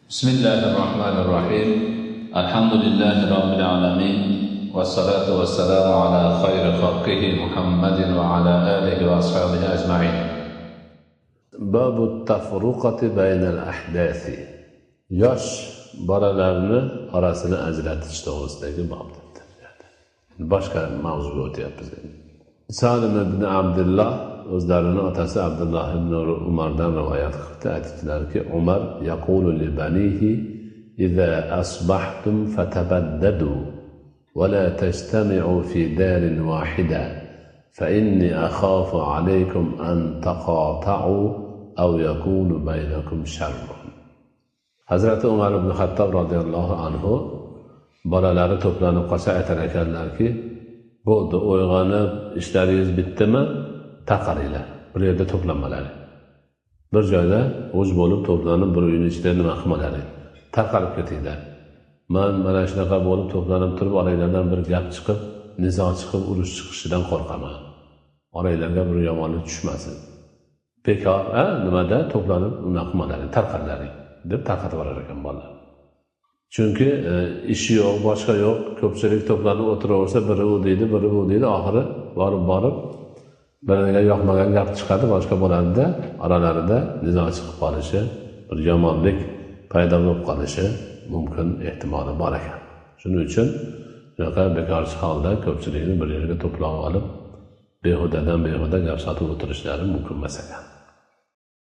بسم الله الرحمن الرحيم الحمد لله رب العالمين والصلاة والسلام على خير خلقه محمد وعلى آله وأصحابه أجمعين. باب التفرقة بين الأحداث yosh bolalarni orasini ajratish to'g'risidagi bob deb boshqa mavzuga o'tyapmiz. Salim ibn Abdullah o'zlarini otasi Abdullah ibn Umardan rivoyat qildi. Aytdilarki, Umar yaqulu li banihi idza asbahtum fatabaddadu wa la tajtami'u fi darin wahida fa inni akhafu alaykum an taqata'u aw yakunu baynakum sharrun. Hazrati Umar ibn Xattob radhiyallohu anhu bolalari to'planib qolsa aytar ekanlarki, bo'ldi, uyg'onib ishlaringiz bitdimi, tarqalinglar, bir yerda to'planmalaring. Bir joyda o'z bo'lib to'planib bir uyning ichida nima qilmalaring, tarqalib ketinglar. Mana shunaqa bo'lib to'planib turib oranglardan bir gap chiqib, nizo chiqib, urush chiqishidan qo'rqaman. Oranglarga bir yomonlik tushmasin. Bekor, nimada to'planib unaqa qilmalaring, tarqalaring deb tarqatib yuborar ekan bolalar. Chunki ishi yo'q, boshqa yo'q, ko'pchilik to'planib o'tiraversa, biri u deydi, biri bu deydi, oxiri borib biriga yoqmagan gap chiqadi, boshqa bo'ladida, oralarida nizo chiqib qolishi, bir yomonlik paydo bo'lib qolishi mumkin, ehtimoli bor ekan. Shuning uchun shunaqa bekorchi holda ko'pchilikni bir yerga to'plab olib, behudadan behuda gap sotib o'tirishlari mumkin emas ekan.